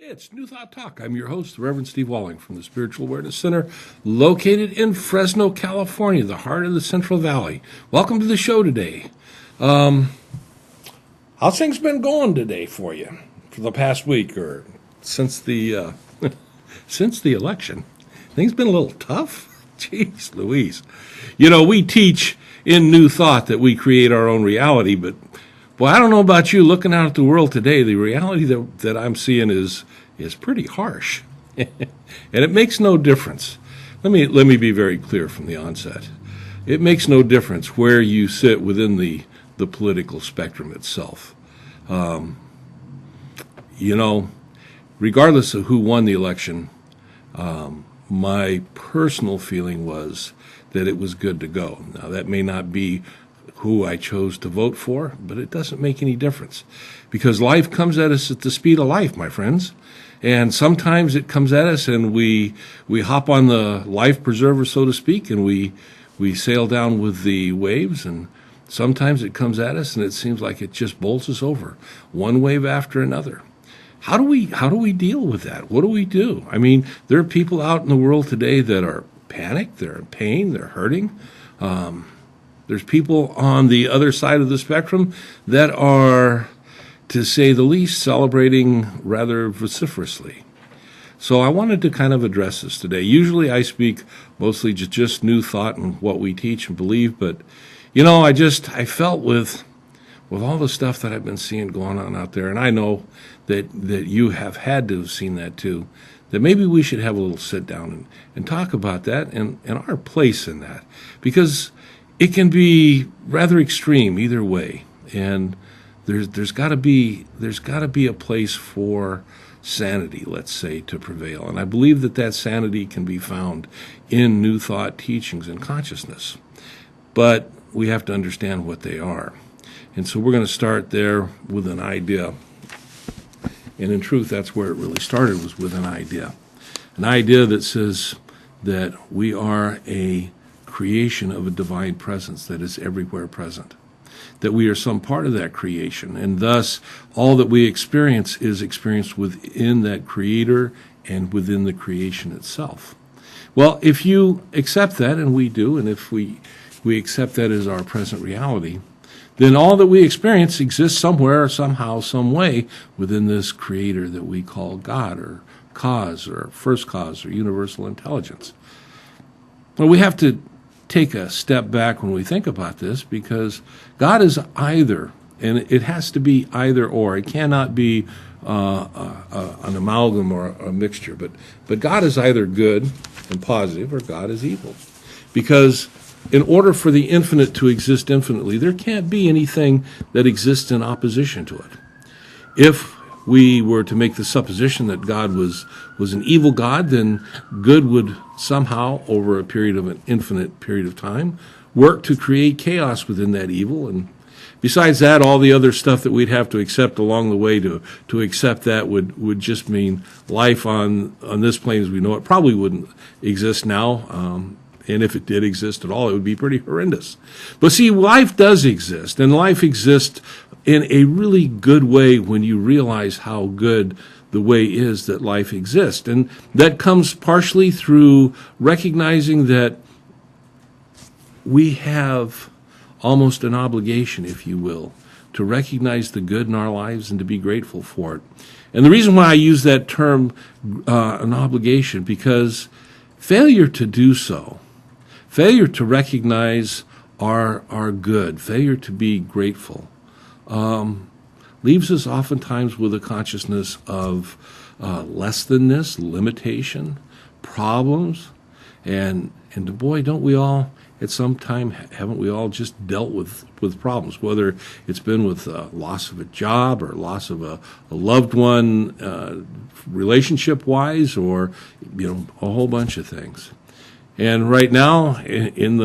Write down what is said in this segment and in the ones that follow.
It's New Thought Talk. I'm your host, the Reverend Steve Walling from the Spiritual Awareness Center, located in Fresno, California, the heart of the Central Valley. Welcome to the show today. How's things been going today for you for the past week or since the since the election? Things been a little tough? Jeez Louise. You know, we teach in New Thought that we create our own reality, but boy, I don't know about you. Looking out at the world today, the reality that I'm seeing is pretty harsh, and it makes no difference. Let me be very clear from the onset. It makes no difference where you sit within the political spectrum itself. Regardless of who won the election, my personal feeling was that it was good to go. Now, that may not be who I chose to vote for, but it doesn't make any difference because life comes at us at the speed of life, my friends. And sometimes it comes at us and we hop on the life preserver, so to speak, and we sail down with the waves. And sometimes it comes at us and it seems like it just bowls us over, one wave after another. How do we deal with that? What do we do? I mean, there are people out in the world today that are panicked, they're in pain, they're hurting. There's people on the other side of the spectrum that are, to say the least, celebrating rather vociferously. So I wanted to kind of address this today. Usually I speak mostly just new thought and what we teach and believe, but, I felt with all the stuff that I've been seeing going on out there, and I know that you have had to have seen that too, that maybe we should have a little sit down and talk about that and our place in that. Because it can be rather extreme either way, and there's got to be a place for sanity, let's say, to prevail. And I believe that sanity can be found in New Thought teachings and consciousness, but we have to understand what they are. And so we're going to start there with an idea, and in truth, that's where it really started, was with an idea that says that we are a creation of a divine presence that is everywhere present, that we are some part of that creation, and thus all that we experience is experienced within that creator and within the creation itself. Well, if you accept that, and we do, and if we accept that as our present reality, then all that we experience exists somewhere, somehow, some way within this creator that we call God or cause or first cause or universal intelligence. Well, we have to take a step back when we think about this, because God is either, and it has to be either or. It cannot be an amalgam or a mixture, but God is either good and positive or God is evil. Because in order for the infinite to exist infinitely, there can't be anything that exists in opposition to it. If we were to make the supposition that God was an evil God, then good would somehow, over a period of an infinite period of time, work to create chaos within that evil. And besides that, all the other stuff that we'd have to accept along the way to accept that would just mean life on this plane as we know it probably wouldn't exist now. And if it did exist at all, it would be pretty horrendous. But see, life does exist, and life exists in a really good way when you realize how good the way is that life exists. And that comes partially through recognizing that we have almost an obligation, if you will, to recognize the good in our lives and to be grateful for it. And the reason why I use that term, an obligation, because failure to do so, failure to recognize our good, failure to be grateful, leaves us oftentimes with a consciousness of less than-ness, limitation, problems, and boy, don't we all at some time, haven't we all just dealt with problems, whether it's been with loss of a job or loss of a loved one, relationship-wise, or a whole bunch of things. And right now, in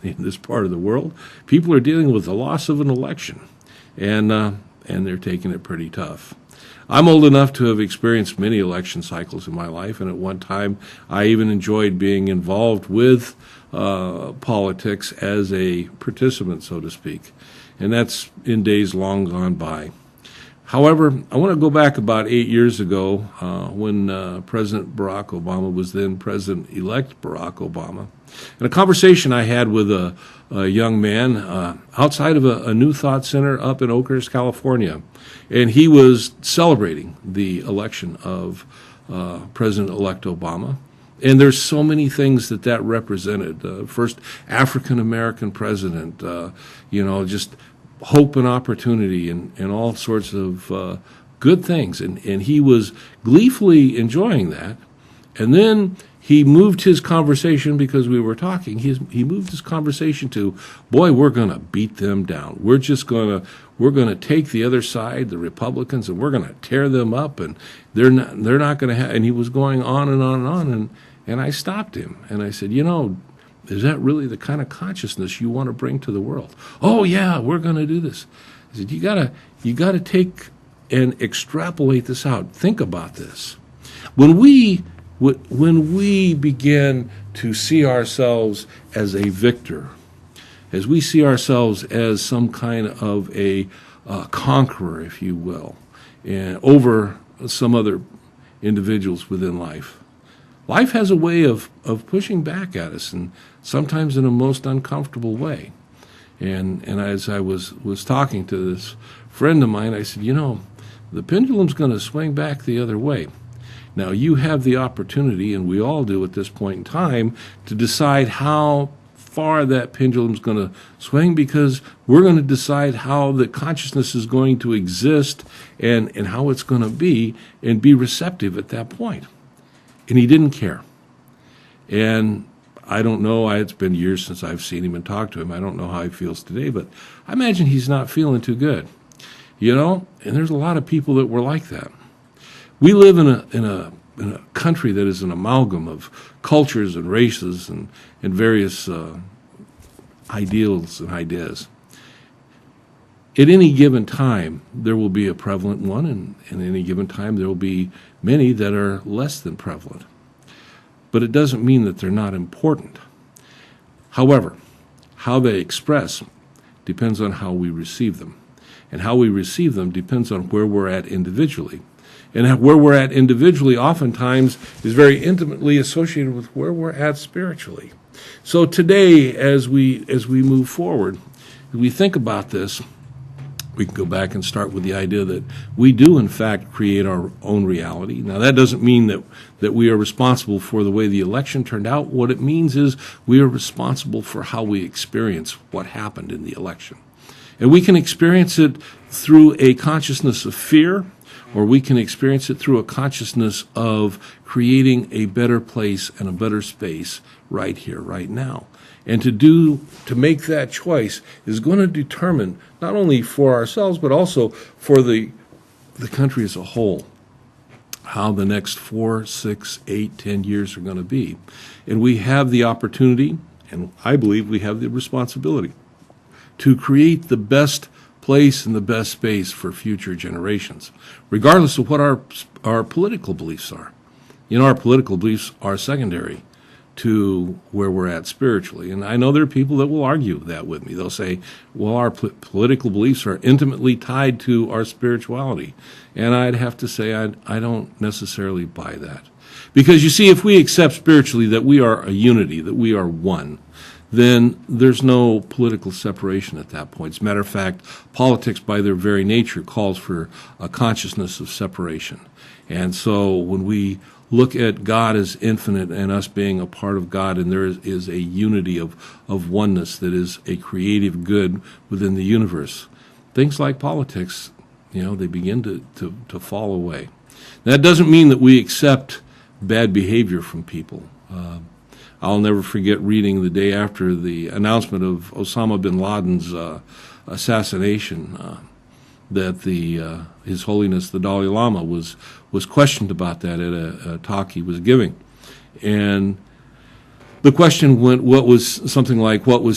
this part of the world, people are dealing with the loss of an election, and they're taking it pretty tough. I'm old enough to have experienced many election cycles in my life, and at one time I even enjoyed being involved with politics as a participant, so to speak. And that's in days long gone by. However, I want to go back about 8 years ago when President Barack Obama was then President-elect Barack Obama. And a conversation I had with a young man outside of a New Thought Center up in Oakhurst, California. And he was celebrating the election of President-elect Obama. And there's so many things that represented. First African-American president, just hope and opportunity and all sorts of good things. And he was gleefully enjoying that. And then he moved his conversation, because we were talking, he moved his conversation to, boy, we're going to beat them down. We're going to take the other side, the Republicans, and we're going to tear them up, and they're not going to have, and he was going on and on and on, and I stopped him, and I said, is that really the kind of consciousness you want to bring to the world? Oh yeah, we're going to do this. I said, you gotta take and extrapolate this out. Think about this. When we begin to see ourselves as a victor, as we see ourselves as some kind of a conqueror, if you will, and over some other individuals within life, life has a way of pushing back at us, and sometimes in a most uncomfortable way. And as I was talking to this friend of mine, I said, the pendulum's going to swing back the other way. Now, you have the opportunity, and we all do at this point in time, to decide how far that pendulum's going to swing, because we're going to decide how the consciousness is going to exist and how it's going to be, and be receptive at that point. And he didn't care. And I don't know, it's been years since I've seen him and talked to him. I don't know how he feels today, but I imagine he's not feeling too good. And there's a lot of people that were like that. We live in a country that is an amalgam of cultures and races and various ideals and ideas. At any given time, there will be a prevalent one, and at any given time, there will be many that are less than prevalent. But it doesn't mean that they're not important. However, how they express depends on how we receive them. And how we receive them depends on where we're at individually. And where we're at individually oftentimes is very intimately associated with where we're at spiritually. So today, as we move forward, as we think about this, we can go back and start with the idea that we do, in fact, create our own reality. Now, that doesn't mean that we are responsible for the way the election turned out. What it means is we are responsible for how we experience what happened in the election. And we can experience it through a consciousness of fear, or we can experience it through a consciousness of creating a better place and a better space right here, right now. And to make that choice is going to determine not only for ourselves, but also for the country as a whole, how the next 4, 6, 8, 10 years are going to be. And we have the opportunity, and I believe we have the responsibility, to create the best place and the best space for future generations, regardless of what our political beliefs are. Our political beliefs are secondary to where we're at spiritually. And I know there are people that will argue that with me. They'll say, well, our political beliefs are intimately tied to our spirituality. And I'd have to say I don't necessarily buy that. Because you see, if we accept spiritually that we are a unity, that we are one, then there's no political separation at that point. As a matter of fact, politics by their very nature calls for a consciousness of separation. And so when we look at God as infinite and us being a part of God, and there is a unity of oneness that is a creative good within the universe, things like politics, they begin to fall away. That doesn't mean that we accept bad behavior from people. I'll never forget reading the day after the announcement of Osama bin Laden's assassination that His Holiness the Dalai Lama was questioned about that at a talk he was giving, and the question went, what was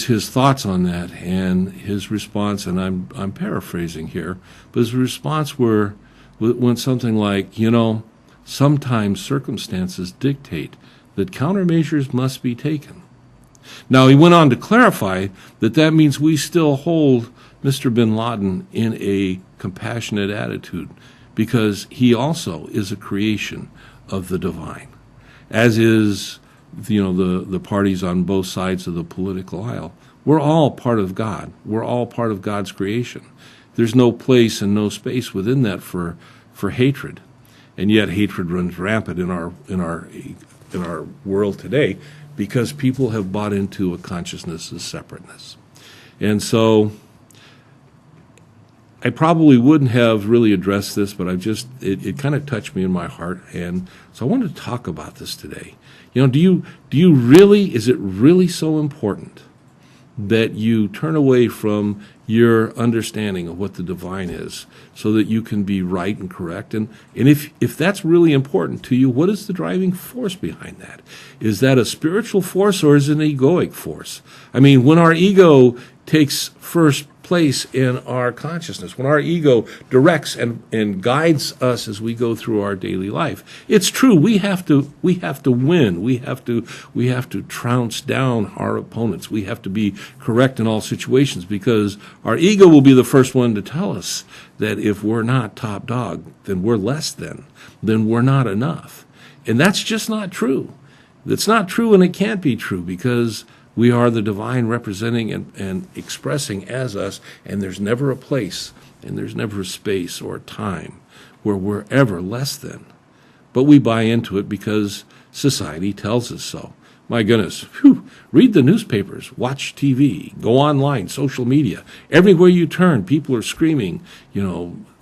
his thoughts on that? And his response, and I'm paraphrasing here, but his response went something like, sometimes circumstances dictate that countermeasures must be taken. Now, he went on to clarify that means we still hold Mr. bin Laden in a compassionate attitude, because he also is a creation of the divine, as is the parties on both sides of the political aisle. We're all part of God. We're all part of God's creation. There's no place and no space within that for hatred, and yet hatred runs rampant in our world today, because people have bought into a consciousness of separateness. And so I probably wouldn't have really addressed this, but it kind of touched me in my heart, and so I wanted to talk about this today. Is it really so important that you turn away from your understanding of what the divine is so that you can be right and correct? And if that's really important to you, what is the driving force behind that? Is that a spiritual force, or is it an egoic force? I mean, when our ego takes first place in our consciousness, when our ego directs and guides us as we go through our daily life, it's true, we have to win. We have to trounce down our opponents. We have to be correct in all situations, because our ego will be the first one to tell us that if we're not top dog, then we're less than, then we're not enough. And that's just not true. It's not true, and it can't be true, because we are the divine representing and expressing as us, and there's never a place and there's never a space or time where we're ever less than. But we buy into it because society tells us so. My goodness, read the newspapers, watch TV, go online, social media. Everywhere you turn, people are screaming,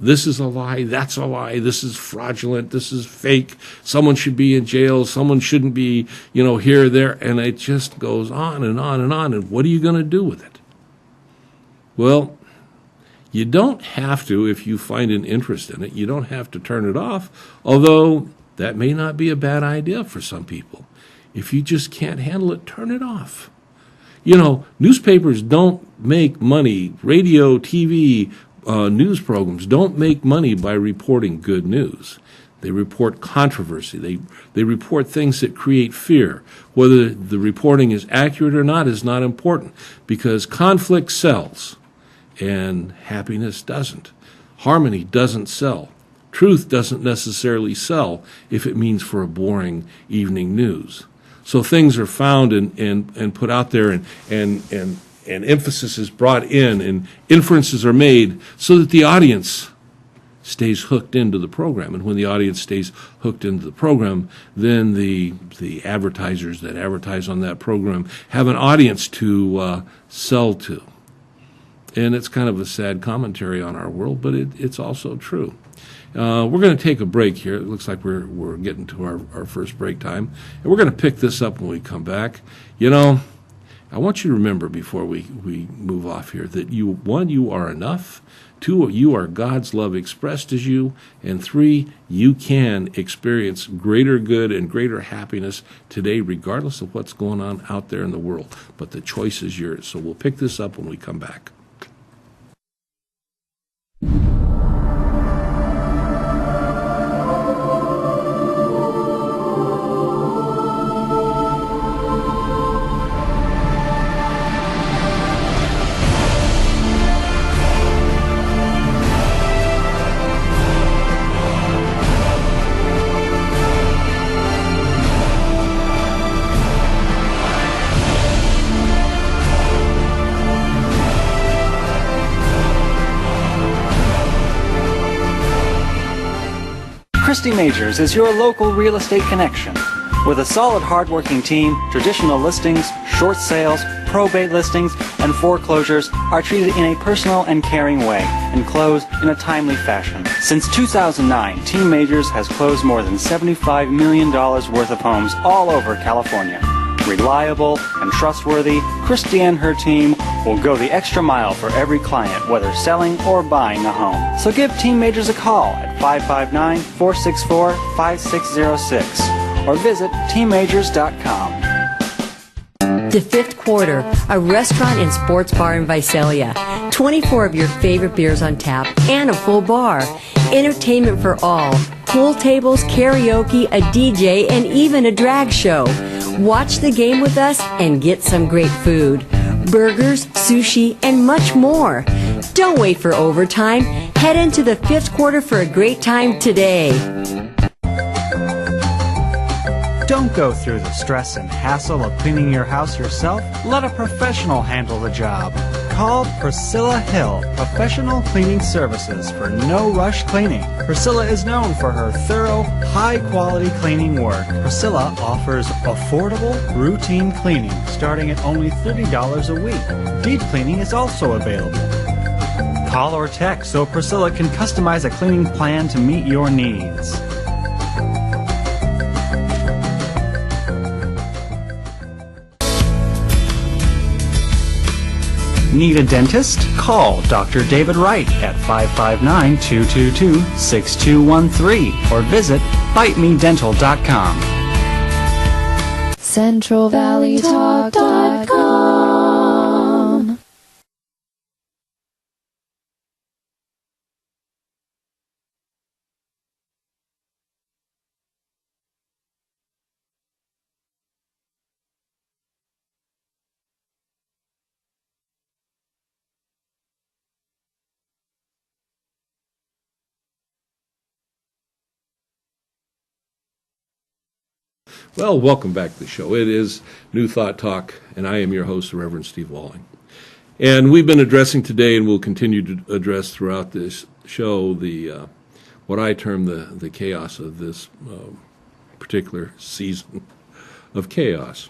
this is a lie, that's a lie, this is fraudulent, this is fake, someone should be in jail, someone shouldn't be, here or there, and it just goes on and on and on. And what are you going to do with it? Well, you don't have to, if you find an interest in it, you don't have to turn it off, although that may not be a bad idea for some people. If you just can't handle it, turn it off. Newspapers don't make money. Radio, TV, news programs don't make money by reporting good news. They report controversy. They report things that create fear. Whether the reporting is accurate or not is not important, because conflict sells and happiness doesn't. Harmony doesn't sell. Truth doesn't necessarily sell if it means for a boring evening news. So things are found and put out there, and emphasis is brought in, and inferences are made so that the audience stays hooked into the program. And when the audience stays hooked into the program, then the advertisers that advertise on that program have an audience to sell to. And it's kind of a sad commentary on our world, but it's also true. We're going to take a break here. It looks like we're getting to our first break time. And we're going to pick this up when we come back. I want you to remember before we move off here that you are enough. 2, you are God's love expressed as you. And 3, you can experience greater good and greater happiness today, regardless of what's going on out there in the world. But the choice is yours. So we'll pick this up when we come back. Christy Majors is your local real estate connection. With a solid, hardworking team, traditional listings, short sales, probate listings, and foreclosures are treated in a personal and caring way and close in a timely fashion. Since 2009, Team Majors has closed more than $75 million worth of homes all over California. Reliable and trustworthy, Christy and her team will go the extra mile for every client, whether selling or buying a home. So give Team Majors a call at 559-464-5606 or visit teammajors.com. The Fifth Quarter, a restaurant and sports bar in Visalia. 24 of your favorite beers on tap and a full bar. Entertainment for all. Pool tables, karaoke, a DJ, and even a drag show. Watch the game with us and get some great food. Burgers, sushi, and much more. Don't wait for overtime. Head into the Fifth Quarter for a great time today. Don't go through the stress and hassle of cleaning your house yourself. Let a professional handle the job. Call Priscilla Hill Professional Cleaning Services for no-rush cleaning. Priscilla is known for her thorough, high-quality cleaning work. Priscilla offers affordable, routine cleaning starting at only $30 a week. Deep cleaning is also available. Call or text so Priscilla can customize a cleaning plan to meet your needs. Need a dentist? Call Dr. David Wright at 559-222-6213 or visit bitemedental.com. CentralValleyTalk.com. Well, welcome back to the show. It is New Thought Talk, and I am your host, the Reverend Steve Walling. And we've been addressing today, and we'll continue to address throughout this show, the what I term the chaos of this particular season of chaos.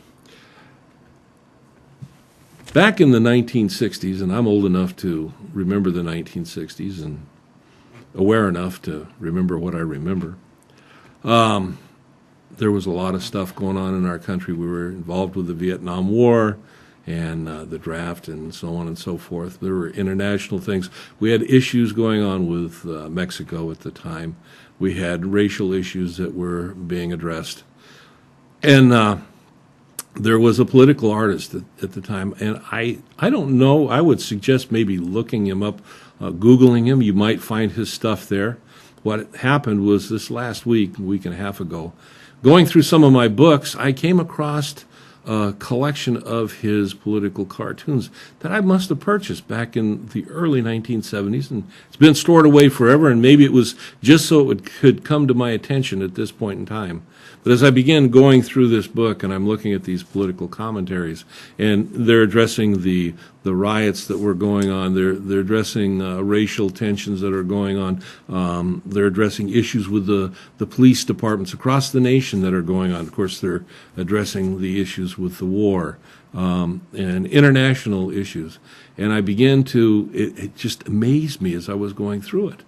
Back in the 1960s, and I'm old enough to remember the 1960s and aware enough to remember what I remember, there was a lot of stuff going on in our country. We were involved with the Vietnam War and the draft and so on and so forth. There were international things. We had issues going on with Mexico at the time. We had racial issues that were being addressed. And there was a political artist at the time. And I don't know. I would suggest maybe looking him up, Googling him. You might find his stuff there. What happened was this last week, a week and a half ago, going through some of my books, I came across a collection of his political cartoons that I must have purchased back in the early 1970s, and it's been stored away forever, and maybe it was just so it could come to my attention at this point in time. But as I began going through this book, and I'm looking at these political commentaries, and they're addressing the riots that were going on, they're addressing racial tensions that are going on, they're addressing issues with the police departments across the nation that are going on. Of course, they're addressing the issues with the war and international issues. And I began to, it just amazed me as I was going through it.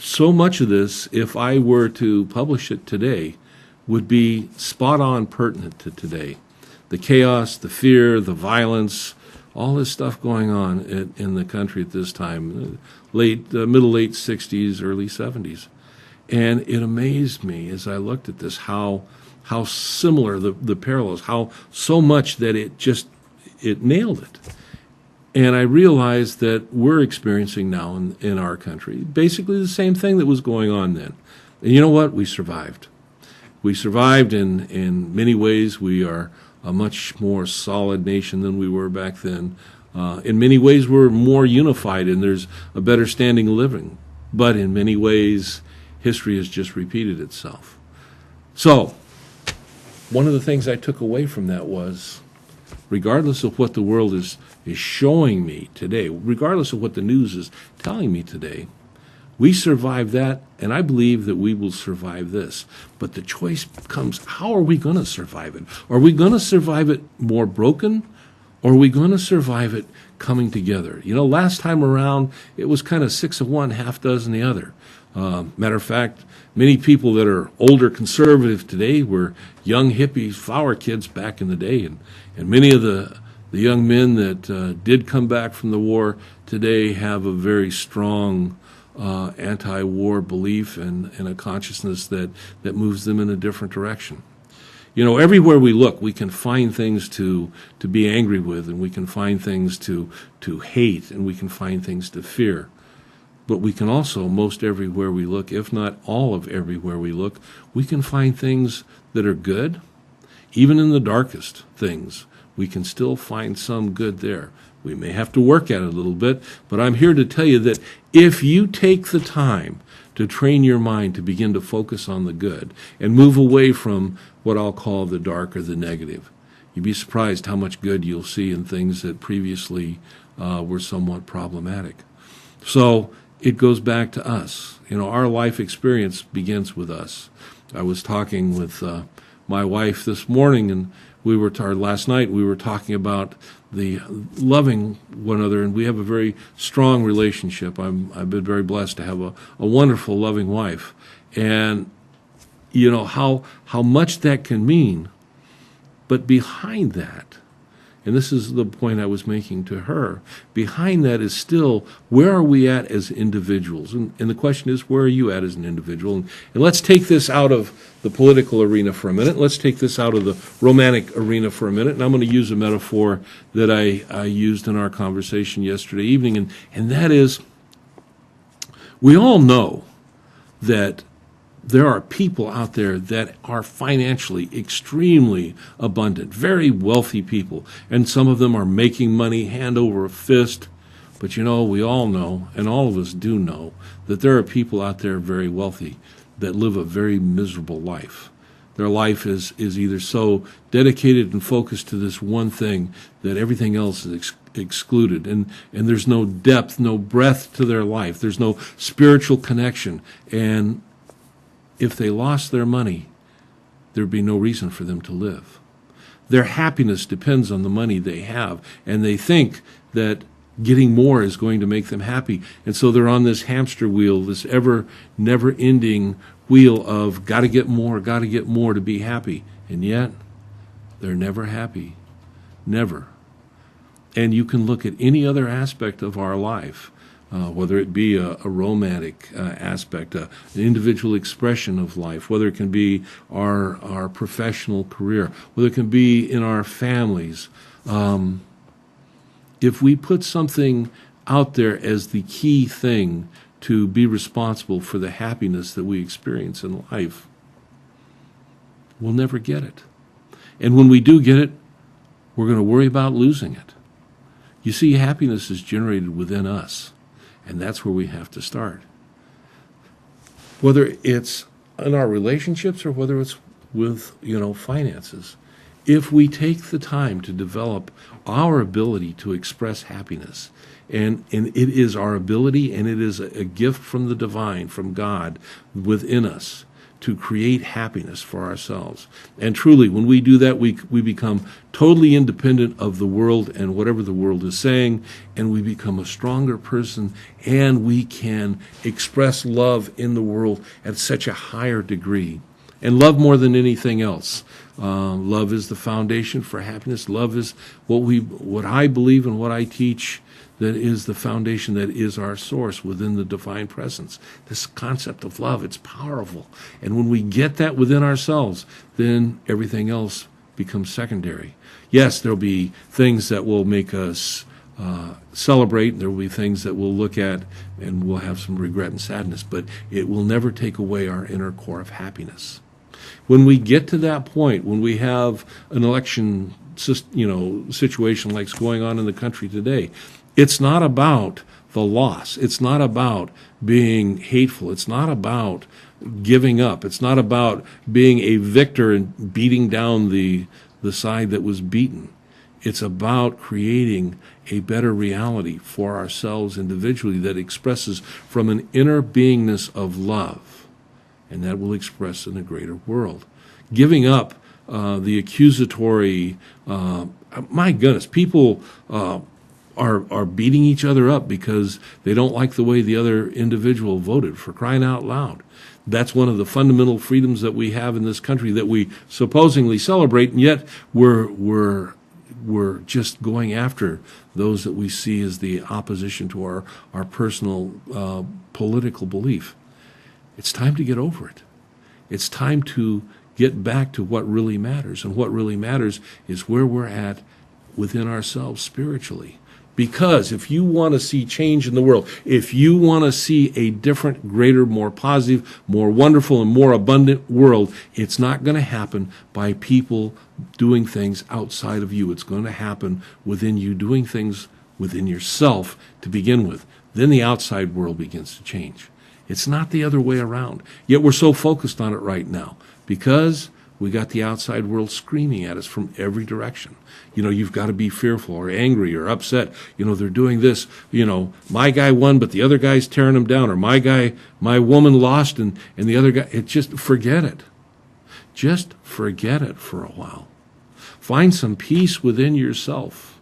So much of this, if I were to publish it today, would be spot on pertinent to today. The chaos, the fear, the violence, all this stuff going on in the country at this time, middle late 60s, early 70s. And it amazed me as I looked at this, how similar the parallels, how so much that it nailed it. And I realized that we're experiencing now in our country basically the same thing that was going on then. And you know what? We survived. We survived in many ways. We are a much more solid nation than we were back then. In many ways, we're more unified and there's a better standing of living. But in many ways, history has just repeated itself. So, one of the things I took away from that was, regardless of what the world is showing me today, regardless of what the news is telling me today, we survived that, and I believe that we will survive this. But the choice comes, how are we going to survive it? Are we going to survive it more broken, or are we going to survive it coming together? You know, last time around, it was kind of 6 of one, half dozen the other. Matter of fact, many people that are older conservative today were young hippies, flower kids back in the day, and many of the young men that did come back from the war today have a very strong anti-war belief and a consciousness that moves them in a different direction. You know, everywhere we look, we can find things to be angry with, and we can find things to hate, and we can find things to fear. But we can also, most everywhere we look, if not all of everywhere we look, we can find things that are good. Even in the darkest things, we can still find some good there. We may have to work at it a little bit, but I'm here to tell you that if you take the time to train your mind to begin to focus on the good and move away from what I'll call the dark or the negative, you'd be surprised how much good you'll see in things that previously were somewhat problematic. So it goes back to us. You know, our life experience begins with us. I was talking with my wife this morning, and last night we were talking about the loving one another, and we have a very strong relationship. I've been very blessed to have a wonderful, loving wife, and you know how much that can mean. But behind that, and this is the point I was making to her, behind that is still, where are we at as individuals? And the question is, where are you at as an individual? And let's take this out of the political arena for a minute. Let's take this out of the romantic arena for a minute. And I'm going to use a metaphor that I used in our conversation yesterday evening, and that is, we all know that there are people out there that are financially extremely abundant, very wealthy people, and some of them are making money hand over fist. But you know, we all know, and all of us do know, that there are people out there very wealthy that live a very miserable life. Their life is either so dedicated and focused to this one thing that everything else is excluded, and there's no depth, no breadth to their life. There's no spiritual connection, and if they lost their money, there'd be no reason for them to live. Their happiness depends on the money they have, and they think that getting more is going to make them happy. And so they're on this hamster wheel, this never-ending wheel of got to get more to be happy. And yet, they're never happy. Never. And you can look at any other aspect of our life, whether it be a romantic aspect, an individual expression of life, whether it can be our professional career, whether it can be in our families. If we put something out there as the key thing to be responsible for the happiness that we experience in life, we'll never get it. And when we do get it, we're going to worry about losing it. You see, happiness is generated within us. And that's where we have to start. Whether it's in our relationships or whether it's with, finances. If we take the time to develop our ability to express happiness, and it is our ability, and it is a gift from the divine, from God within us, to create happiness for ourselves. And truly, when we do that, we become totally independent of the world and whatever the world is saying, and we become a stronger person, and we can express love in the world at such a higher degree. And love more than anything else. Love is the foundation for happiness. Love is what I believe and what I teach, that is the foundation, that is our source within the divine presence. This concept of love, it's powerful. And when we get that within ourselves, then everything else becomes secondary. Yes, there'll be things that will make us celebrate. There will be things that we'll look at and we'll have some regret and sadness, but it will never take away our inner core of happiness. When we get to that point, when we have an election situation like going on in the country today, it's not about the loss. It's not about being hateful. It's not about giving up. It's not about being a victor and beating down the side that was beaten. It's about creating a better reality for ourselves individually that expresses from an inner beingness of love, and that will express in a greater world. Giving up the accusatory, my goodness, people are beating each other up because they don't like the way the other individual voted, for crying out loud. That's one of the fundamental freedoms that we have in this country that we supposedly celebrate, and yet we're just going after those that we see as the opposition to our personal political belief. It's time to get over it. It's time to get back to what really matters, and what really matters is where we're at within ourselves spiritually. Because if you want to see change in the world, if you want to see a different, greater, more positive, more wonderful, and more abundant world, it's not going to happen by people doing things outside of you. It's going to happen within you, doing things within yourself to begin with. Then the outside world begins to change. It's not the other way around. Yet we're so focused on it right now because we got the outside world screaming at us from every direction. You've got to be fearful or angry or upset. They're doing this. My guy won, but the other guy's tearing him down. Or my woman lost, and the other guy. Forget it. Just forget it for a while. Find some peace within yourself.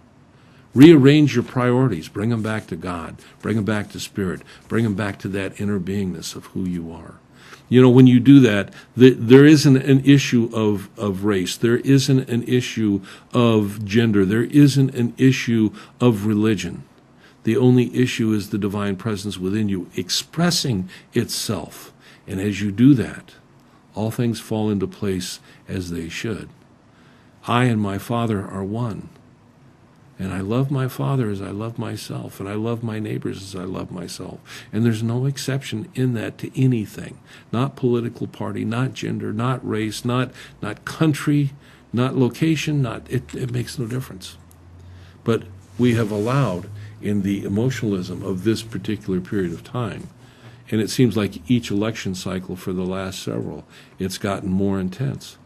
Rearrange your priorities. Bring them back to God. Bring them back to Spirit. Bring them back to that inner beingness of who you are. When you do that, there isn't an issue of race. There isn't an issue of gender. There isn't an issue of religion. The only issue is the divine presence within you expressing itself. And as you do that, all things fall into place as they should. I and my Father are one. And I love my Father as I love myself, and I love my neighbors as I love myself. And there's no exception in that to anything. Not political party, not gender, not race, not country, not location, it makes no difference. But we have allowed, in the emotionalism of this particular period of time, and it seems like each election cycle for the last several, it's gotten more intense.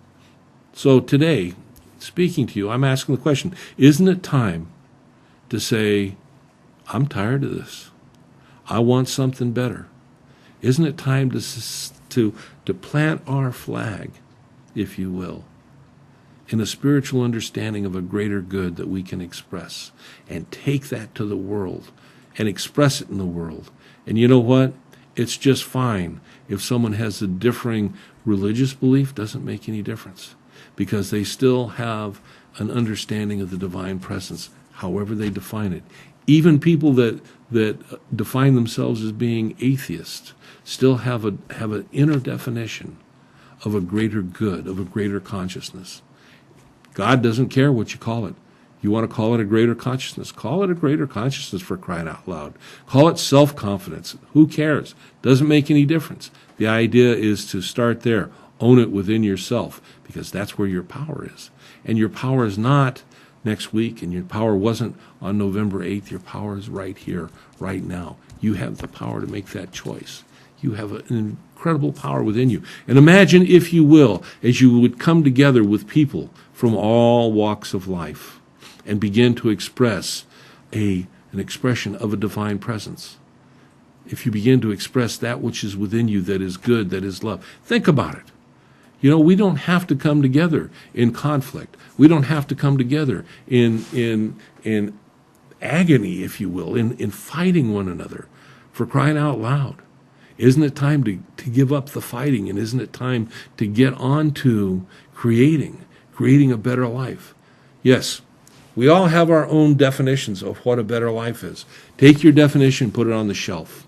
So today, speaking to you, I'm asking the question, isn't it time to say, I'm tired of this. I want something better. Isn't it time to plant our flag, if you will, in a spiritual understanding of a greater good that we can express and take that to the world and express it in the world? And you know what? It's just fine if someone has a differing religious belief. Doesn't make any difference, because they still have an understanding of the divine presence, however they define it. Even people that define themselves as being atheists still have an inner definition of a greater good, of a greater consciousness. God doesn't care what you call it. You want to call it a greater consciousness? Call it a greater consciousness, for crying out loud. Call it self-confidence. Who cares? Doesn't make any difference. The idea is to start there. Own it within yourself, because that's where your power is. And your power is not next week, and your power wasn't on November 8th. Your power is right here, right now. You have the power to make that choice. You have an incredible power within you. And imagine, if you will, as you would come together with people from all walks of life and begin to express an expression of a divine presence. If you begin to express that which is within you that is good, that is love. Think about it. We don't have to come together in conflict. We don't have to come together in agony, if you will, in fighting one another, for crying out loud. Isn't it time to give up the fighting, and isn't it time to get on to creating a better life? Yes, we all have our own definitions of what a better life is. Take your definition, put it on the shelf.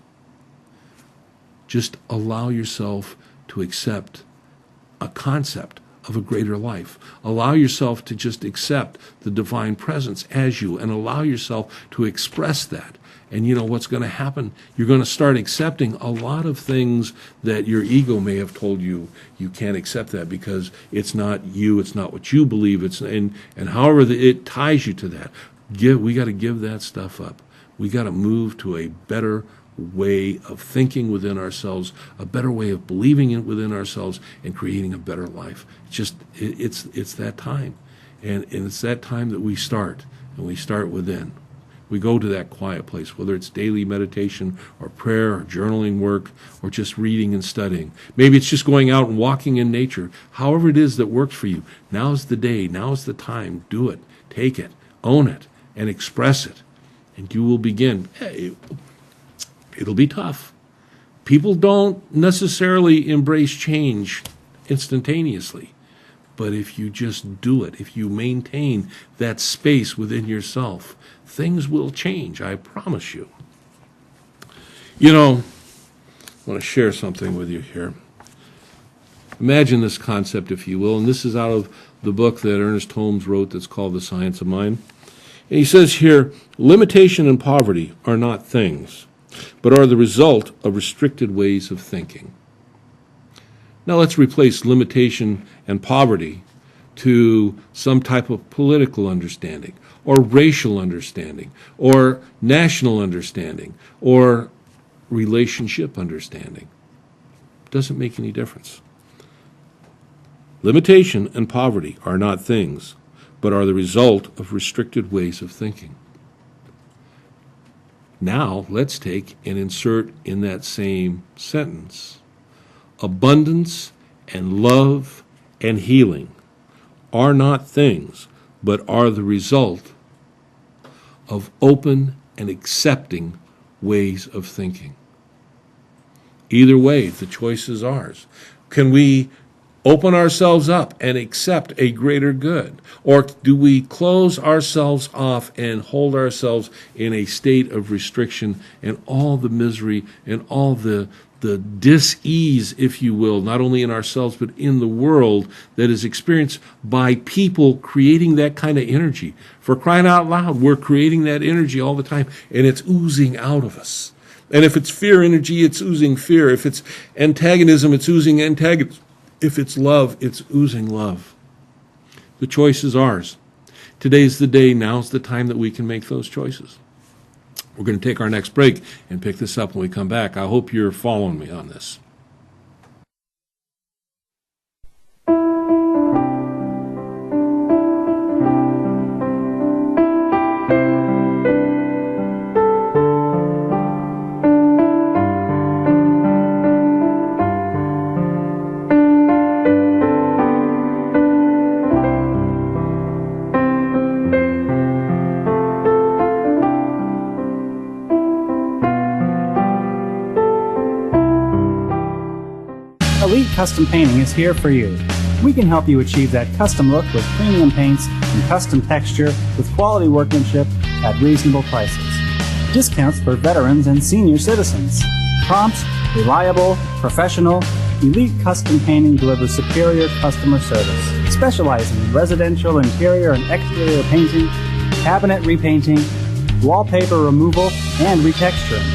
Just allow yourself to accept a concept of a greater life. Allow yourself to just accept the divine presence as you, and allow yourself to express that. And you know what's going to happen? You're going to start accepting a lot of things that your ego may have told you can't accept that because it's not you, it's not what you believe, and however it ties you to that. We got to give that stuff up. We got to move to a better way of thinking within ourselves, a better way of believing it within ourselves, and creating a better life. It's that time, and it's that time that we start, and we start within. We go to that quiet place, whether it's daily meditation or prayer or journaling work or just reading and studying. Maybe it's just going out and walking in nature. However it is that works for you. Now's the day. Now's the time. Do it. Take it. Own it. And express it. and you will begin. It'll be tough. People don't necessarily embrace change instantaneously. But if you just do it, if you maintain that space within yourself, things will change, I promise you. You know, I want to share something with you here. Imagine this concept, if you will, and this is out of the book that Ernest Holmes wrote that's called The Science of Mind. And he says here, limitation and poverty are not things, but are the result of restricted ways of thinking. Now let's replace limitation and poverty to some type of political understanding, or racial understanding, or national understanding, or relationship understanding. Doesn't make any difference. Limitation and poverty are not things, but are the result of restricted ways of thinking. Now let's take and insert in that same sentence abundance and love and healing are not things, but are the result of open and accepting ways of thinking. Either way, the choice is ours. Can we open ourselves up and accept a greater good? Or do we close ourselves off and hold ourselves in a state of restriction and all the misery and all the dis-ease, if you will, not only in ourselves but in the world that is experienced by people creating that kind of energy? For crying out loud, we're creating that energy all the time, and it's oozing out of us. And if it's fear energy, it's oozing fear. If it's antagonism, it's oozing antagonism. If it's love, it's oozing love. The choice is ours. Today's the day. Now's the time that we can make those choices. We're going to take our next break and pick this up when we come back. I hope you're following me on this. Elite Custom Painting is here for you. We can help you achieve that custom look with premium paints and custom texture with quality workmanship at reasonable prices. Discounts for veterans and senior citizens. Prompt, reliable, professional, Elite Custom Painting delivers superior customer service, specializing in residential interior and exterior painting, cabinet repainting, wallpaper removal, and retexturing.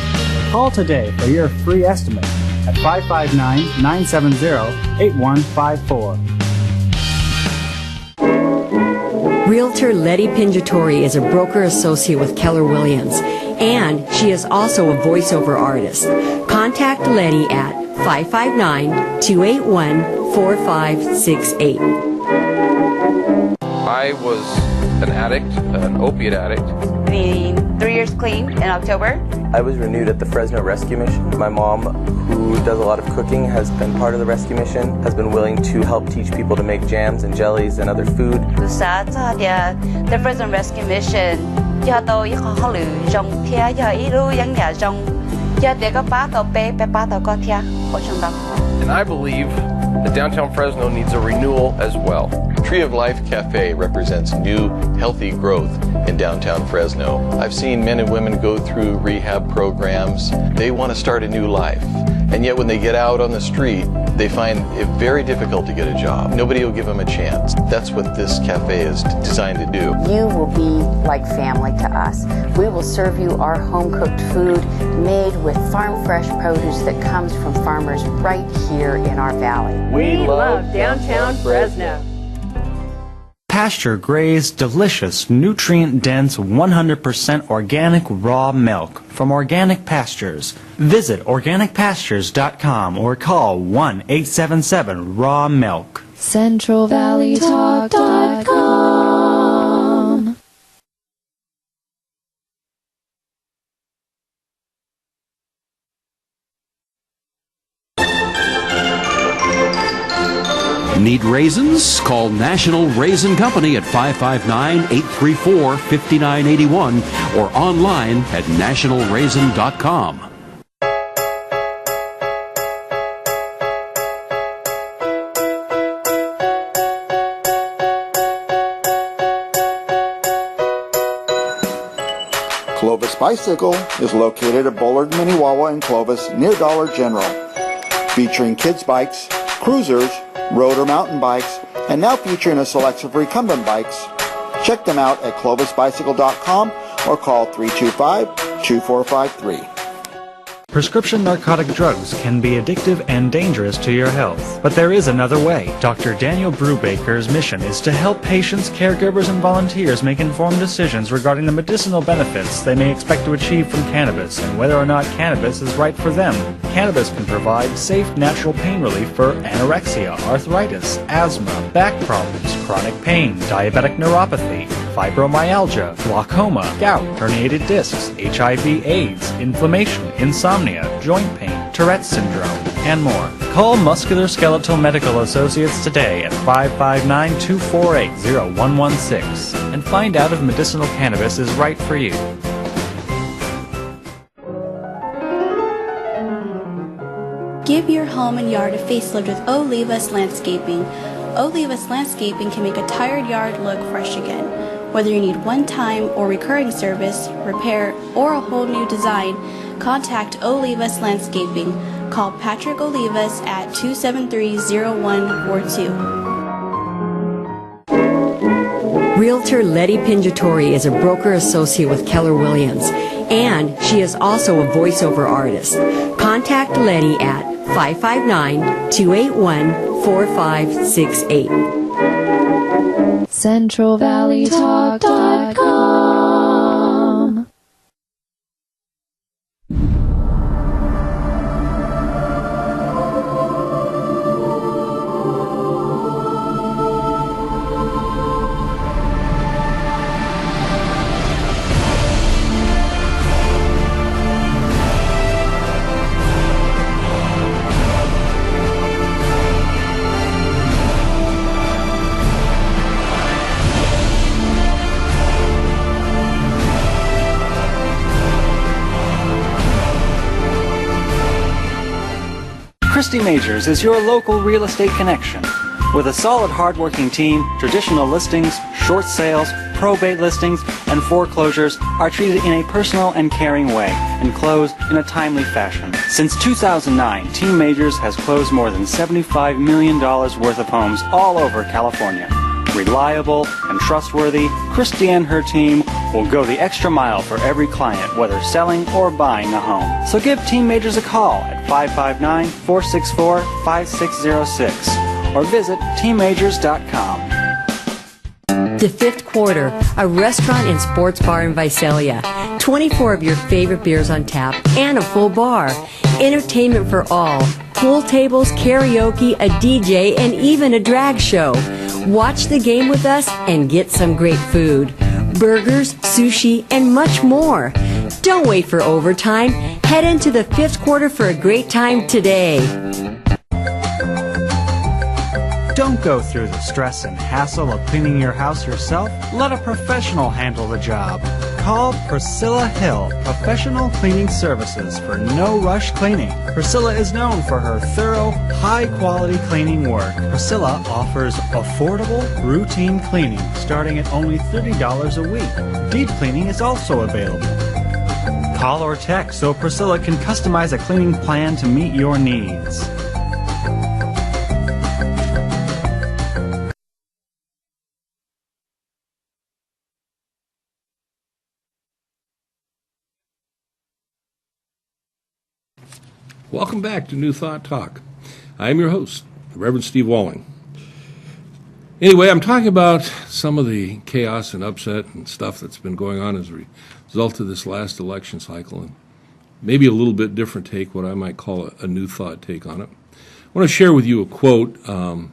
Call today for your free estimate at 559-970-8154. Realtor Letty Pinjatori is a broker associate with Keller Williams, and she is also a voiceover artist. Contact Letty at 559-281-4568. I was an addict, an opiate addict. Being 3 years clean in October. I was renewed at the Fresno Rescue Mission. My mom, who does a lot of cooking, has been part of the rescue mission, has been willing to help teach people to make jams and jellies and other food. The Fresno Rescue Mission, And I believe that downtown Fresno needs a renewal as well. Tree of Life Cafe represents new, healthy growth in downtown Fresno. I've seen men and women go through rehab programs. They want to start a new life. And yet when they get out on the street, they find it very difficult to get a job. Nobody will give them a chance. That's what this cafe is designed to do. You will be like family to us. We will serve you our home-cooked food made with farm-fresh produce that comes from farmers right here in our valley. We love downtown Fresno. Pasture-grazed, delicious, nutrient-dense, 100% organic raw milk from Organic Pastures. Visit organicpastures.com or call 1-877-RAW-MILK. CentralValleyTalk.com. Need raisins? Call National Raisin Company at 559-834-5981 or online at nationalraisin.com. Clovis Bicycle is located at Bullard, Minnewawa, and Clovis near Dollar General. Featuring kids' bikes, cruisers, road or mountain bikes, and now featuring a selection of recumbent bikes. Check them out at clovisbicycle.com or call 325-2453. Prescription narcotic drugs can be addictive and dangerous to your health, but there is another way. Dr. Daniel Brubaker's mission is to help patients, caregivers, and volunteers make informed decisions regarding the medicinal benefits they may expect to achieve from cannabis and whether or not cannabis is right for them. Cannabis can provide safe, natural pain relief for anorexia, arthritis, asthma, back problems, chronic pain, diabetic neuropathy, fibromyalgia, glaucoma, gout, herniated discs, HIV/AIDS, inflammation, insomnia, joint pain, Tourette's syndrome, and more. Call Musculoskeletal Medical Associates today at 559-248-0116 and find out if medicinal cannabis is right for you. Give your home and yard a facelift with Olivas Landscaping. Olivas Landscaping can make a tired yard look fresh again. Whether you need one-time or recurring service, repair, or a whole new design, contact Olivas Landscaping. Call Patrick Olivas at 273-0142. Realtor Letty Pinjatori is a broker associate with Keller Williams, and she is also a voiceover artist. Contact Letty at 559-281-4568. CentralValleyTalk.com. Christy Majors is your local real estate connection. With a solid, hardworking team, traditional listings, short sales, probate listings, and foreclosures are treated in a personal and caring way and close in a timely fashion. Since 2009, Team Majors has closed more than $75 million worth of homes all over California. Reliable and trustworthy, Christy and her team will go the extra mile for every client, whether selling or buying a home. So give Team Majors a call at 559-464-5606 or visit teammajors.com. The Fifth Quarter, a restaurant and sports bar in Visalia. 24 of your favorite beers on tap and a full bar. Entertainment for all. Pool tables, karaoke, a DJ, and even a drag show. Watch the game with us and get some great food. Burgers, sushi, and much more. Don't wait for overtime. Head into the Fifth Quarter for a great time today. Don't go through the stress and hassle of cleaning your house yourself. Let a professional handle the job. Call Priscilla Hill Professional Cleaning Services for no-rush cleaning. Priscilla is known for her thorough, high-quality cleaning work. Priscilla offers affordable, routine cleaning starting at only $30 a week. Deep cleaning is also available. Call or text so Priscilla can customize a cleaning plan to meet your needs. Welcome back to New Thought Talk. I'm your host, Reverend Steve Walling. Anyway, I'm talking about some of the chaos and upset and stuff that's been going on as a result of this last election cycle, and maybe a little bit different take, what I might call a new thought take on it. I want to share with you a quote from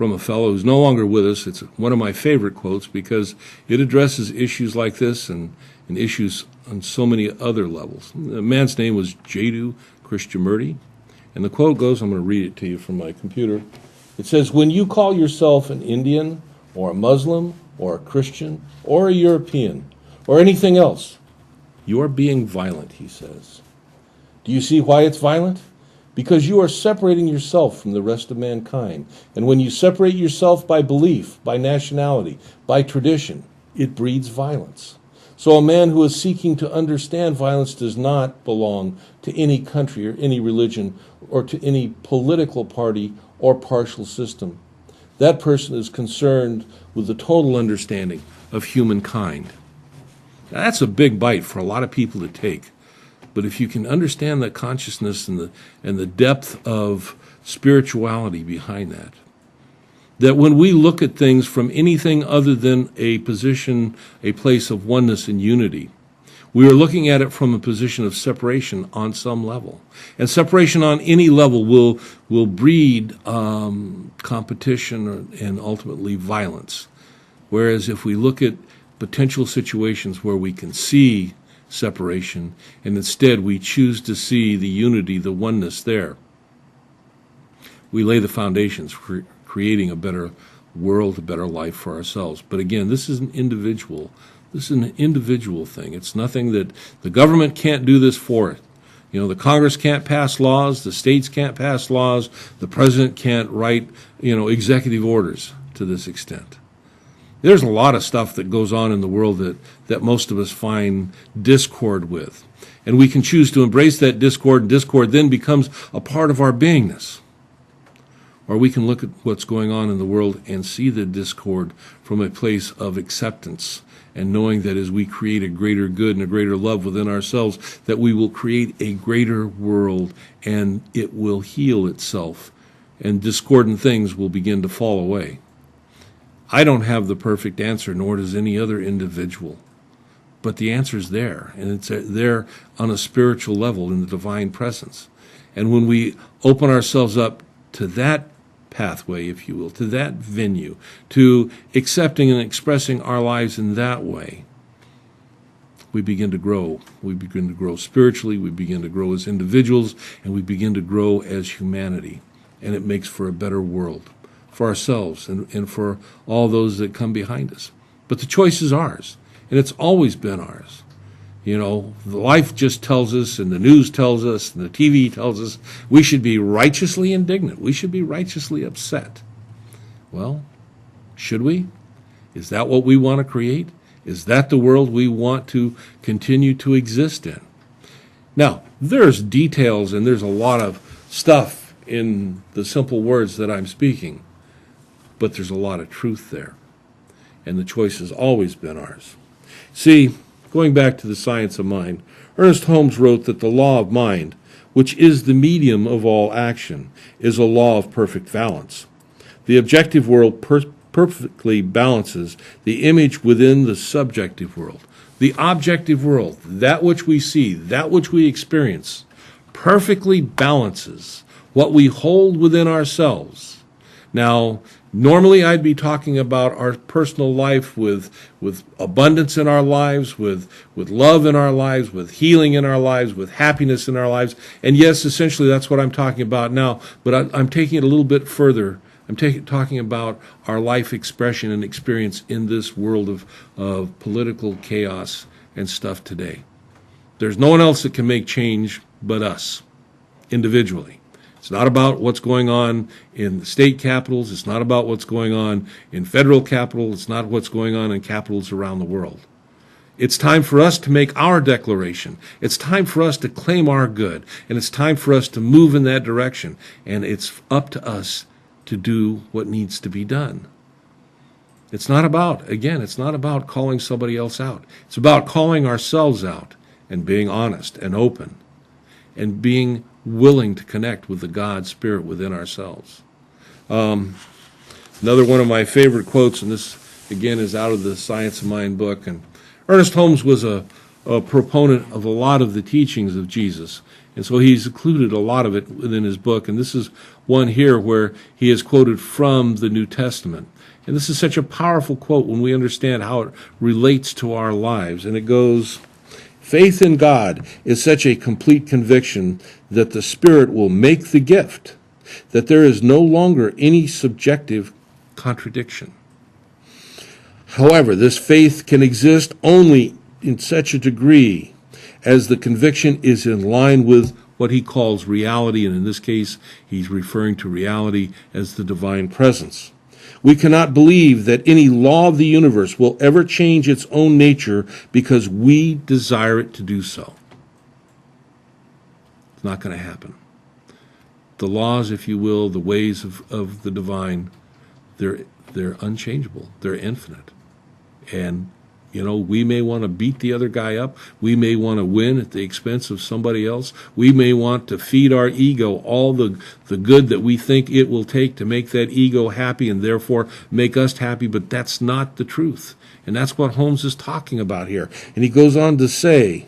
a fellow who's no longer with us. It's one of my favorite quotes because it addresses issues like this and issues on so many other levels. The man's name was Jadu Krishnamurti, and the quote goes, I'm going to read it to you from my computer. It says, when you call yourself an Indian or a Muslim or a Christian or a European or anything else, you are being violent, he says. Do you see why it's violent? Because you are separating yourself from the rest of mankind. And when you separate yourself by belief, by nationality, by tradition, it breeds violence. So a man who is seeking to understand violence does not belong to any country or any religion or to any political party or partial system. That person is concerned with the total understanding of humankind. Now, that's a big bite for a lot of people to take. But if you can understand that consciousness and the depth of spirituality behind that, that when we look at things from anything other than a position, a place of oneness and unity, we are looking at it from a position of separation on some level. And separation on any level will breed competition and ultimately violence. Whereas if we look at potential situations where we can see separation, and instead we choose to see the unity, the oneness there, we lay the foundations for creating a better world, a better life for ourselves. But again, this is an individual thing. It's nothing that the government can't do this for it. You know, the Congress can't pass laws, the states can't pass laws, the president can't write, executive orders to this extent. There's a lot of stuff that goes on in the world that most of us find discord with. And we can choose to embrace that discord, and discord then becomes a part of our beingness. Or we can look at what's going on in the world and see the discord from a place of acceptance and knowing that as we create a greater good and a greater love within ourselves, that we will create a greater world and it will heal itself and discordant things will begin to fall away. I don't have the perfect answer, nor does any other individual. But the answer is there, and it's there on a spiritual level in the divine presence. And when we open ourselves up to that pathway, if you will, to that venue, to accepting and expressing our lives in that way, we begin to grow. We begin to grow spiritually, we begin to grow as individuals, and we begin to grow as humanity. And it makes for a better world for ourselves and for all those that come behind us. But the choice is ours, and it's always been ours. Life just tells us, and the news tells us, and the TV tells us, we should be righteously indignant. We should be righteously upset. Well, should we? Is that what we want to create? Is that the world we want to continue to exist in? Now, there's details and there's a lot of stuff in the simple words that I'm speaking, but there's a lot of truth there, and the choice has always been ours. See, going back to the science of mind, Ernest Holmes wrote that the law of mind, which is the medium of all action, is a law of perfect balance. The objective world perfectly balances the image within the subjective world. The objective world, that which we see, that which we experience, perfectly balances what we hold within ourselves. Now, normally I'd be talking about our personal life with abundance in our lives, with love in our lives, with healing in our lives, with happiness in our lives. And yes, essentially that's what I'm talking about now, but I'm taking it a little bit further. I'm talking about our life expression and experience in this world of political chaos and stuff today. There's no one else that can make change but us, individually. It's not about what's going on in the state capitals. It's not about what's going on in federal capital. It's not what's going on in capitals around the world. It's time for us to make our declaration. It's time for us to claim our good. And it's time for us to move in that direction. And it's up to us to do what needs to be done. It's not about calling somebody else out. It's about calling ourselves out and being honest and open and being willing to connect with the God Spirit within ourselves. Another one of my favorite quotes, and this again is out of the Science of Mind book, and Ernest Holmes was a proponent of a lot of the teachings of Jesus, and so he's included a lot of it within his book, and this is one here where he has quoted from the New Testament. And this is such a powerful quote when we understand how it relates to our lives, and it goes, "Faith in God is such a complete conviction that the Spirit will make the gift, that there is no longer any subjective contradiction. However, this faith can exist only in such a degree as the conviction is in line with what he calls reality, and in this case, he's referring to reality as the divine presence. We cannot believe that any law of the universe will ever change its own nature because we desire it to do so. It's not going to happen. The laws, if you will, the ways of the divine, they're unchangeable. They're infinite. And, we may want to beat the other guy up. We may want to win at the expense of somebody else. We may want to feed our ego all the good that we think it will take to make that ego happy and therefore make us happy, but that's not the truth. And that's what Holmes is talking about here. And he goes on to say,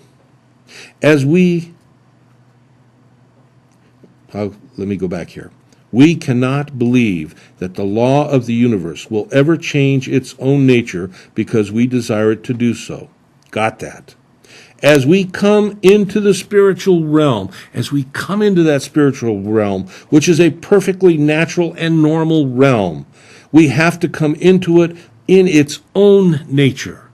let me go back here. We cannot believe that the law of the universe will ever change its own nature because we desire it to do so. Got that? As we come into the spiritual realm, which is a perfectly natural and normal realm, we have to come into it in its own nature.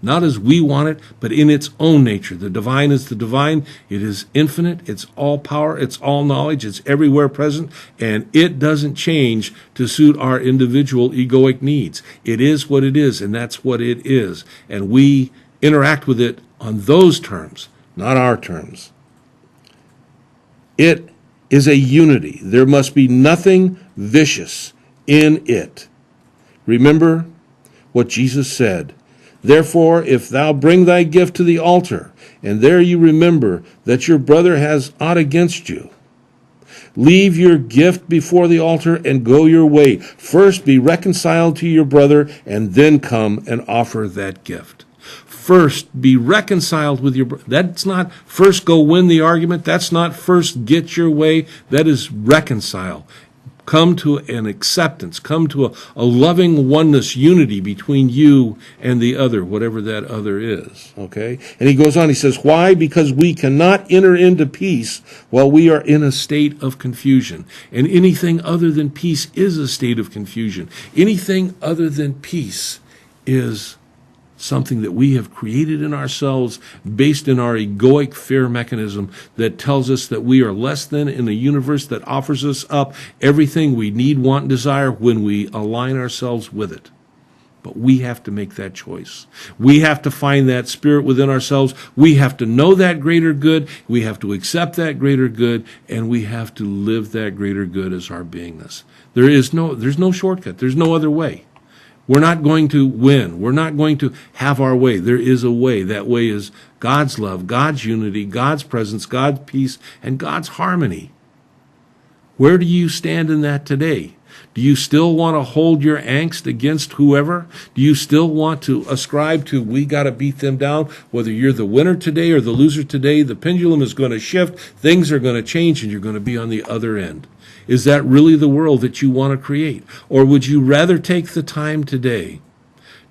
Not as we want it, but in its own nature. The divine is the divine. It is infinite. It's all power. It's all knowledge. It's everywhere present. And it doesn't change to suit our individual egoic needs. It is what it is, and that's what it is. And we interact with it on those terms, not our terms. It is a unity. There must be nothing vicious in it. Remember what Jesus said. Therefore, if thou bring thy gift to the altar, and there you remember that your brother has aught against you, leave your gift before the altar and go your way. First be reconciled to your brother, and then come and offer that gift. First be reconciled with your brother. That's not first go win the argument. That's not first get your way. That is reconcile. Come to an acceptance, come to a loving oneness, unity between you and the other, whatever that other is, okay? And he goes on, he says, why? Because we cannot enter into peace while we are in a state of confusion. And anything other than peace is a state of confusion. Anything other than peace is something that we have created in ourselves based in our egoic fear mechanism that tells us that we are less than in a universe that offers us up everything we need, want, and desire when we align ourselves with it. But we have to make that choice. We have to find that spirit within ourselves. We have to know that greater good. We have to accept that greater good, and we have to live that greater good as our beingness. There's no shortcut. There's no other way. We're not going to win. We're not going to have our way. There is a way. That way is God's love, God's unity, God's presence, God's peace, and God's harmony. Where do you stand in that today? Do you still want to hold your angst against whoever? Do you still want to ascribe to, we got to beat them down? Whether you're the winner today or the loser today, the pendulum is going to shift, things are going to change, and you're going to be on the other end. Is that really the world that you want to create? Or would you rather take the time today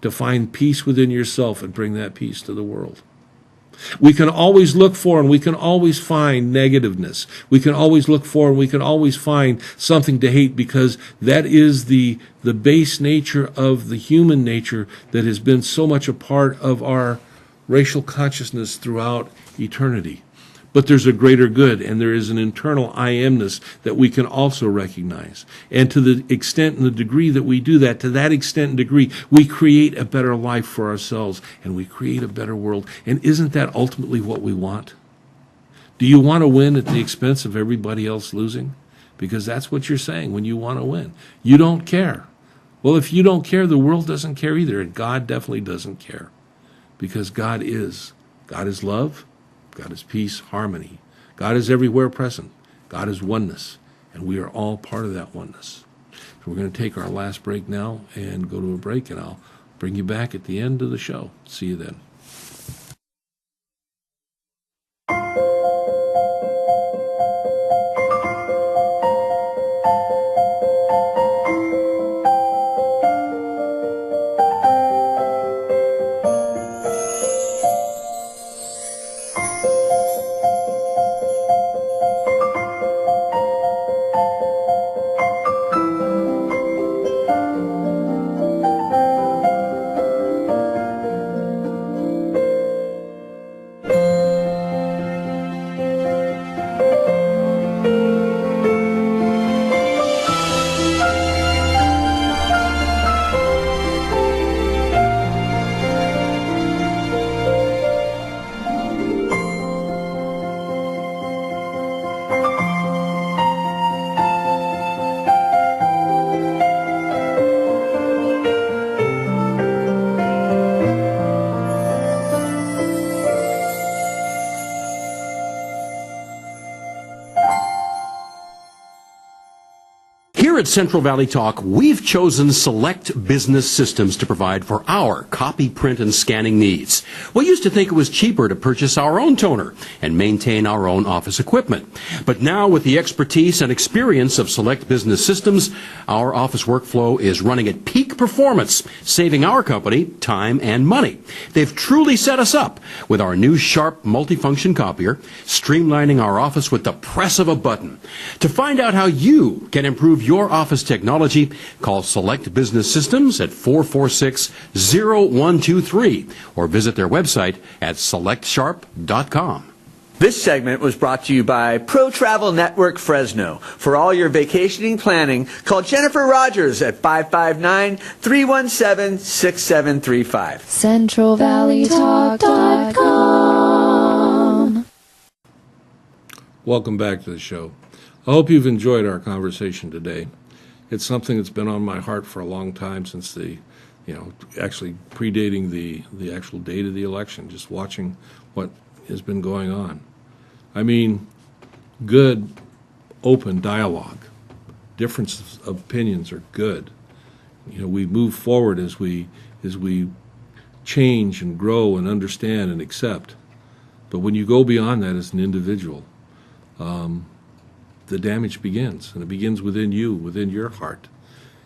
to find peace within yourself and bring that peace to the world? We can always look for and we can always find negativeness. We can always look for and we can always find something to hate because that is the base nature of the human nature that has been so much a part of our racial consciousness throughout eternity. But there's a greater good, and there is an internal I amness that we can also recognize. And to the extent and the degree that we do that, to that extent and degree, we create a better life for ourselves, and we create a better world. And isn't that ultimately what we want? Do you want to win at the expense of everybody else losing? Because that's what you're saying when you want to win. You don't care. Well, if you don't care, the world doesn't care either, and God definitely doesn't care. Because God is love. God is peace, harmony. God is everywhere present. God is oneness, and we are all part of that oneness. So we're going to take our last break now and go to a break, and I'll bring you back at the end of the show. See you then. Here at Central Valley Talk, we've chosen Select Business Systems to provide for our copy, print, and scanning needs. We used to think it was cheaper to purchase our own toner and maintain our own office equipment. But now, with the expertise and experience of Select Business Systems, our office workflow is running at peak performance, saving our company time and money. They've truly set us up with our new Sharp multifunction copier, streamlining our office with the press of a button. To find out how you can improve your office technology, call Select Business Systems at 446-0123 or visit their website at selectsharp.com. This segment was brought to you by Pro Travel Network Fresno. For all your vacationing planning, call Jennifer Rogers at 559-317-6735. CentralValleyTalk.com. Welcome back to the show. I hope you've enjoyed our conversation today. It's something that's been on my heart for a long time, since actually predating the actual date of the election, just watching what has been going on. I mean, good, open dialogue. Differences of opinions are good. We move forward as we change and grow and understand and accept. But when you go beyond that as an individual, the damage begins, and it begins within you, within your heart.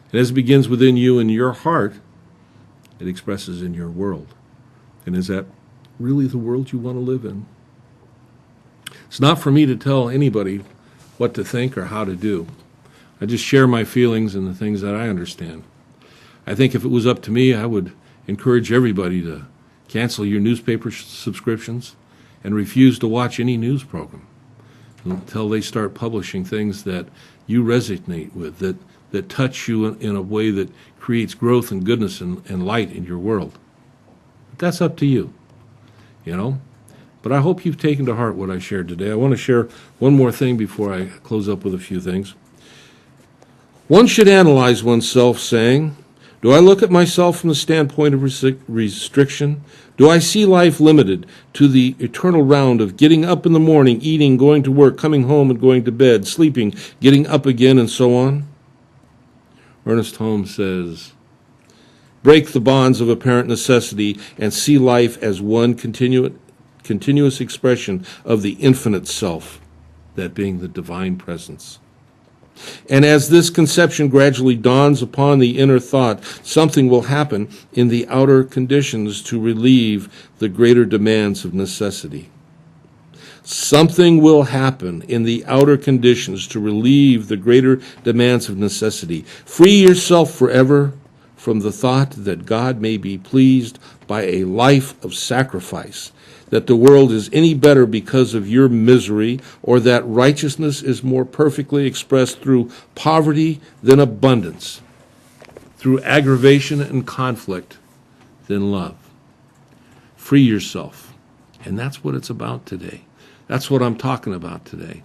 And as it begins within you and your heart, it expresses in your world. And is that really the world you want to live in? It's not for me to tell anybody what to think or how to do. I just share my feelings and the things that I understand. I think if it was up to me, I would encourage everybody to cancel your newspaper subscriptions and refuse to watch any news program until they start publishing things that you resonate with, that touch you in a way that creates growth and goodness and light in your world. But that's up to you, But I hope you've taken to heart what I shared today. I want to share one more thing before I close up with a few things. One should analyze oneself, saying, do I look at myself from the standpoint of restriction? Do I see life limited to the eternal round of getting up in the morning, eating, going to work, coming home and going to bed, sleeping, getting up again, and so on? Ernest Holmes says, break the bonds of apparent necessity and see life as one continuous expression of the infinite self, that being the divine presence. And as this conception gradually dawns upon the inner thought, something will happen in the outer conditions to relieve the greater demands of necessity. Something will happen in the outer conditions to relieve the greater demands of necessity. Free yourself forever from the thought that God may be pleased by a life of sacrifice, that the world is any better because of your misery, or that righteousness is more perfectly expressed through poverty than abundance, through aggravation and conflict than love. Free yourself. And that's what it's about today. That's what I'm talking about today.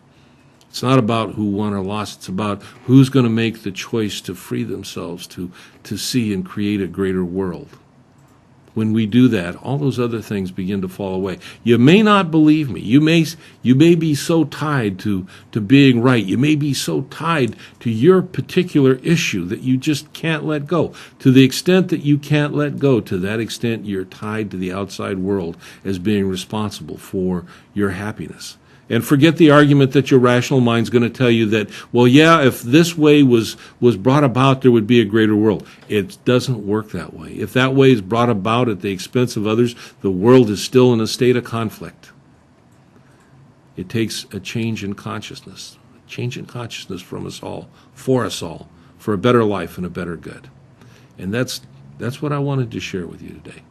It's not about who won or lost. It's about who's going to make the choice to free themselves, to see and create a greater world. When we do that, all those other things begin to fall away. You may not believe me. You may be so tied to being right. You may be so tied to your particular issue that you just can't let go. To the extent that you can't let go, to that extent you're tied to the outside world as being responsible for your happiness. And forget the argument that your rational mind's going to tell you that, well, yeah, if this way was brought about, there would be a greater world. It doesn't work that way. If that way is brought about at the expense of others, the world is still in a state of conflict. It takes a change in consciousness from us all, for a better life and a better good. And that's what I wanted to share with you today.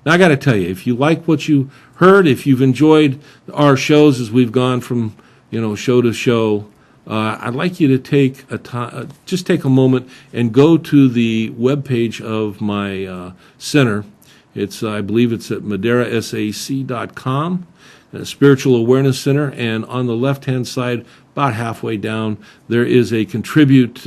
Now, I got to tell you, if you like what you heard, if you've enjoyed our shows as we've gone from, show to show, I'd like you to take just take a moment and go to the webpage of my center. I believe it's at MadeiraSAC.com, Spiritual Awareness Center, and on the left-hand side, about halfway down, there is a contribute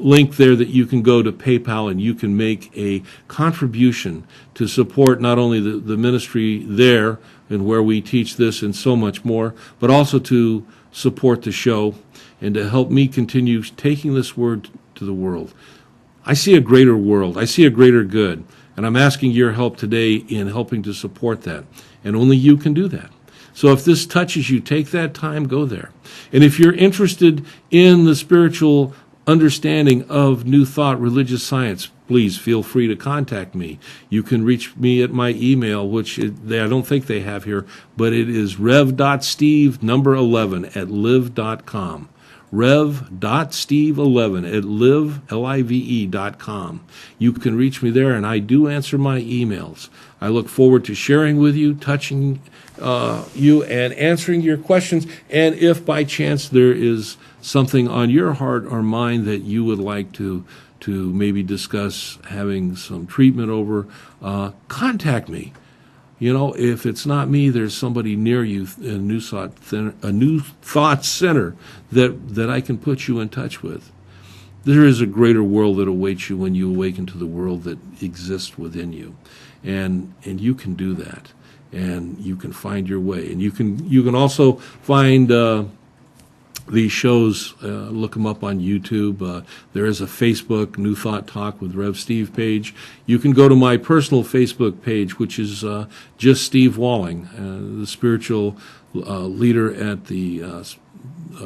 link there that you can go to PayPal, and you can make a contribution to support not only the ministry there and where we teach this and so much more, but also to support the show and to help me continue taking this word to the world. I see a greater world. I see a greater good. And I'm asking your help today in helping to support that. And only you can do that. So if this touches you, take that time, go there. And if you're interested in the spiritual understanding of New Thought religious science, please feel free to contact me. You can reach me at my email, which I don't think they have here, but it is rev.steve11@live.com. rev.steve11@live.com. You can reach me there, and I do answer my emails. I look forward to sharing with you, touching you, and answering your questions. And if by chance there is something on your heart or mind that you would like to maybe discuss having some treatment over, contact me. You know, if it's not me, there's somebody near you in a New Thought Center that I can put you in touch with. There is a greater world that awaits you when you awaken to the world that exists within you, and you can do that, and you can find your way, and you can also find these shows. Look them up on YouTube. There is a Facebook New Thought Talk with Rev Steve page. You can go to my personal Facebook page, which is just Steve Walling, the spiritual leader at the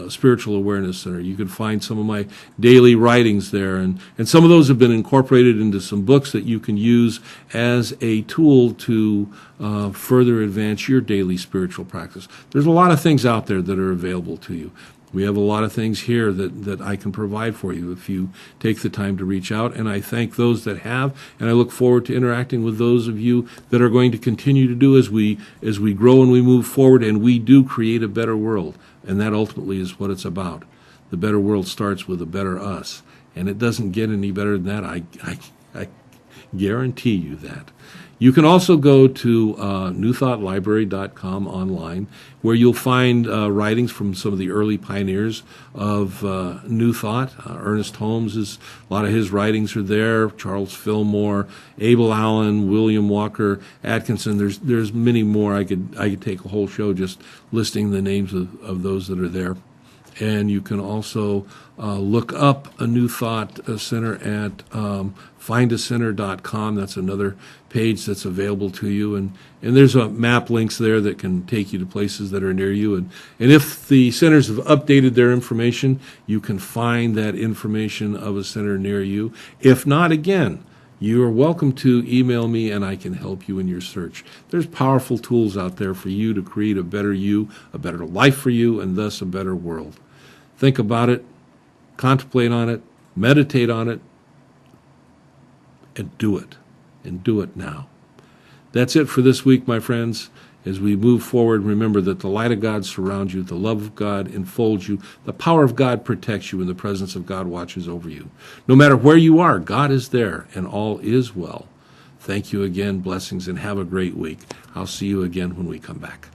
Spiritual Awareness Center. You can find some of my daily writings there, and some of those have been incorporated into some books that you can use as a tool to further advance your daily spiritual practice. There's a lot of things out there that are available to you. We have a lot of things here that I can provide for you if you take the time to reach out, and I thank those that have, and I look forward to interacting with those of you that are going to continue to do as we grow and we move forward, and we do create a better world, and that ultimately is what it's about. The better world starts with a better us, and it doesn't get any better than that. I guarantee you that. You can also go to NewThoughtLibrary.com online, where you'll find writings from some of the early pioneers of New Thought. Ernest Holmes, a lot of his writings are there. Charles Fillmore, Abel Allen, William Walker Atkinson. There's many more. I could take a whole show just listing the names of those that are there. And you can also look up a New Thought Center at findacenter.com. That's another page that's available to you. And there's map links there that can take you to places that are near you. And if the centers have updated their information, you can find that information of a center near you. If not, again, you are welcome to email me, and I can help you in your search. There's powerful tools out there for you to create a better you, a better life for you, and thus a better world. Think about it, contemplate on it, meditate on it, and do it. And do it now. That's it for this week, my friends. As we move forward, remember that the light of God surrounds you, the love of God enfolds you, the power of God protects you, and the presence of God watches over you. No matter where you are, God is there, and all is well. Thank you again, blessings, and have a great week. I'll see you again when we come back.